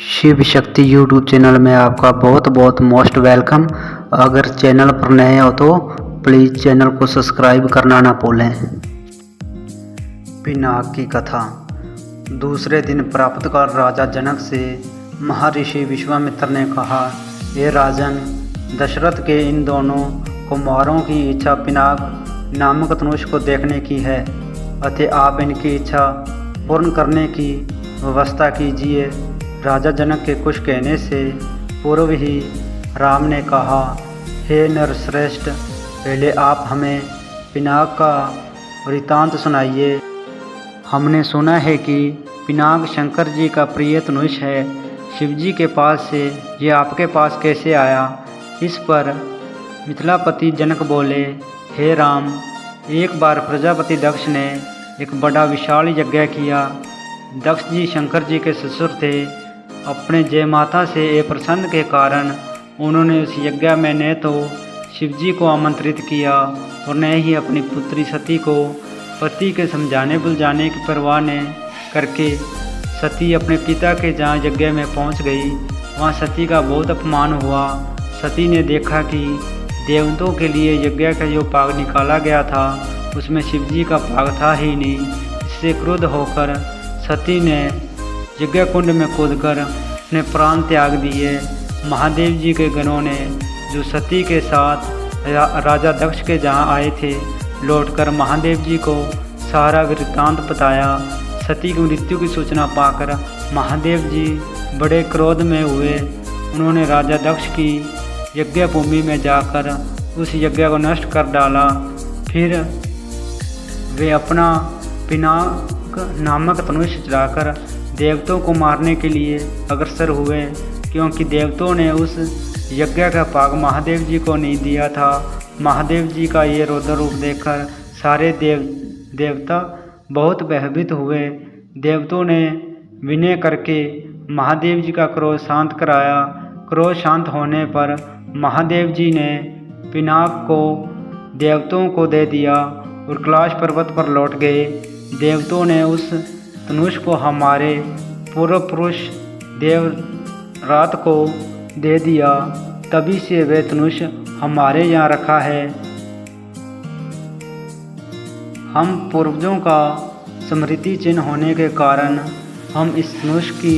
Shiv Shakti YouTube channel में आपका बहुत बहुत मोस्ट वेलकम। अगर चैनल पर नए हो तो प्लीज़ चैनल को सब्सक्राइब करना ना भूलें। पिनाक की कथा। दूसरे दिन प्रातःकाल राजा जनक से महर्षि विश्वामित्र ने कहा, हे राजन, दशरथ के इन दोनों कुमारों की इच्छा पिनाक नामक धनुष को देखने की है, अतः आप इनकी इच्छा पूर्ण करने की व्यवस्था कीजिए। राजा जनक के कुछ कहने से पूर्व ही राम ने कहा, हे नरश्रेष्ठ, पहले आप हमें पिनाक का वृत्तांत सुनाइए। हमने सुना है कि पिनाक शंकर जी का प्रिय धनुष है। शिव जी के पास से ये आपके पास कैसे आया? इस पर मिथिलापति जनक बोले, हे राम, एक बार प्रजापति दक्ष ने एक बड़ा विशाल यज्ञ किया। दक्ष जी शंकर जी के ससुर थे। अपने जय माता से अप्रसन्न के कारण उन्होंने उस यज्ञ में न तो शिव जी को आमंत्रित किया और न ही अपनी पुत्री सती को। पति के समझाने बुलझाने की परवाह न करके सती अपने पिता के जहाँ यज्ञ में पहुँच गई। वहाँ सती का बहुत अपमान हुआ। सती ने देखा कि देवताओं के लिए यज्ञ का जो पाग निकाला गया था उसमें शिव जी का पाग था ही नहीं। इससे क्रुद्ध होकर सती ने यज्ञ कुंड में कूदकर अपने प्राण त्याग दिए। महादेव जी के गणों ने जो सती के साथ राजा दक्ष के जहाँ आए थे, लौटकर महादेव जी को सारा वृत्तांत बताया। सती की मृत्यु की सूचना पाकर महादेव जी बड़े क्रोध में हुए। उन्होंने राजा दक्ष की यज्ञ भूमि में जाकर उस यज्ञ को नष्ट कर डाला। फिर वे अपना पिनाक नामक धनुष चलाकर देवताओं को मारने के लिए अग्रसर हुए, क्योंकि देवताओं ने उस यज्ञ का भाग महादेव जी को नहीं दिया था। महादेव जी का ये रौद्र रूप देखकर सारे देवता बहुत भयभीत हुए। देवताओं ने विनय करके महादेव जी का क्रोध शांत कराया। क्रोध शांत होने पर महादेव जी ने पिनाक को देवताओं को दे दिया और कैलाश पर्वत पर लौट गए। देवताओं ने उस धनुष को हमारे पूर्व पुरुष देवरात को दे दिया। तभी से वह धनुष हमारे यहाँ रखा है। हम पूर्वजों का स्मृति चिन्ह होने के कारण हम इस धनुष की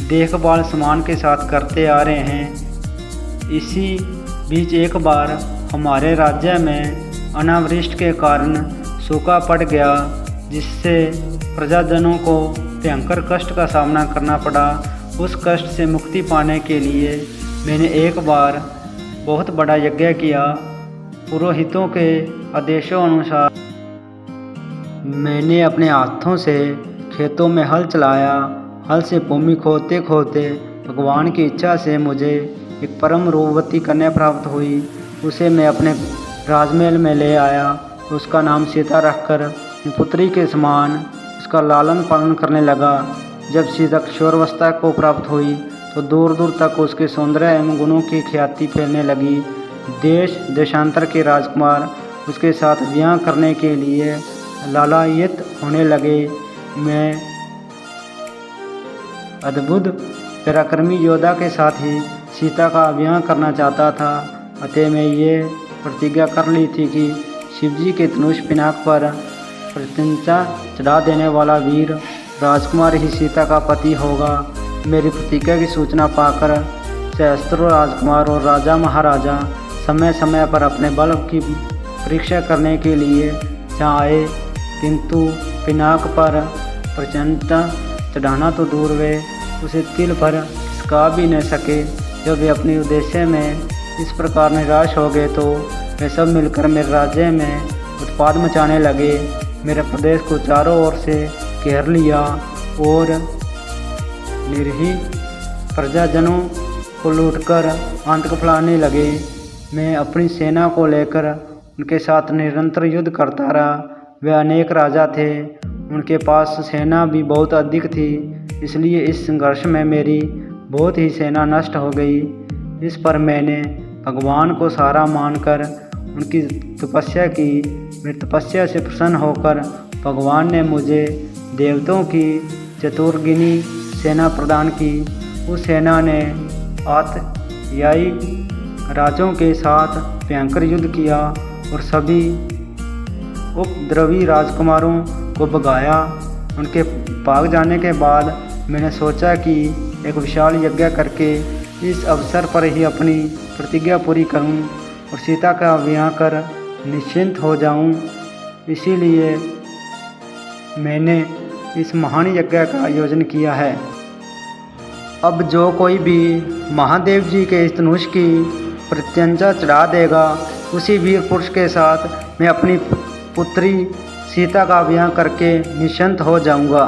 देखभाल सम्मान के साथ करते आ रहे हैं। इसी बीच एक बार हमारे राज्य में अनावृष्टि के कारण सूखा पड़ गया, जिससे प्रजाजनों को भयंकर कष्ट का सामना करना पड़ा। उस कष्ट से मुक्ति पाने के लिए मैंने एक बार बहुत बड़ा यज्ञ किया। पुरोहितों के आदेशों अनुसार मैंने अपने हाथों से खेतों में हल चलाया। हल से भूमि खोदते खोदते भगवान की इच्छा से मुझे एक परम रूपवती कन्या प्राप्त हुई। उसे मैं अपने राजमहल में ले आया। उसका नाम सीता रखकर पुत्री के समान उसका लालन पालन करने लगा। जब सीता किशोरावस्था को प्राप्त हुई तो दूर दूर तक उसके सौंदर्य एवं गुणों की ख्याति फैलने लगी। देश देशांतर के राजकुमार उसके साथ विवाह करने के लिए लालायित होने लगे। मैं अद्भुत पराक्रमी योद्धा के साथ ही सीता का विवाह करना चाहता था। अतः मैं ये प्रतिज्ञा कर ली थी कि शिवजी के धनुष पिनाक पर प्रतिज्ञा चढ़ा देने वाला वीर राजकुमार ही सीता का पति होगा। मेरी प्रतिज्ञा की सूचना पाकर सहस्त्रों राजकुमार और राजा महाराजा समय समय पर अपने बल की परीक्षा करने के लिए यहाँ आए, किंतु पिनाक पर प्रचंडता चढ़ाना तो दूर वे उसे तिल भर खिसका भी न सके। जब वे अपने उद्देश्य में इस प्रकार निराश हो गए तो वे सब मिलकर मेरे राज्य में उत्पाद मचाने लगे। मेरे प्रदेश को चारों ओर से घेर लिया और निर्ही प्रजाजनों को लूटकर आतंक फैलाने लगे। मैं अपनी सेना को लेकर उनके साथ निरंतर युद्ध करता रहा। वे अनेक राजा थे, उनके पास सेना भी बहुत अधिक थी, इसलिए इस संघर्ष में मेरी बहुत ही सेना नष्ट हो गई। इस पर मैंने भगवान को सहारा मानकर उनकी तपस्या की। मेरी तपस्या से प्रसन्न होकर भगवान ने मुझे देवताओं की चतुर्गिनी सेना प्रदान की। उस सेना ने आतयाई राजों के साथ भयंकर युद्ध किया और सभी उपद्रवी राजकुमारों को भगाया। उनके भाग जाने के बाद मैंने सोचा कि एक विशाल यज्ञ करके इस अवसर पर ही अपनी प्रतिज्ञा पूरी करूं और सीता का विवाह कर निश्चिंत हो जाऊं। इसीलिए मैंने इस महान यज्ञ का आयोजन किया है। अब जो कोई भी महादेव जी के इस धनुष की प्रत्यंचा चढ़ा देगा, उसी वीर पुरुष के साथ मैं अपनी पुत्री सीता का विवाह करके निश्चिंत हो जाऊंगा।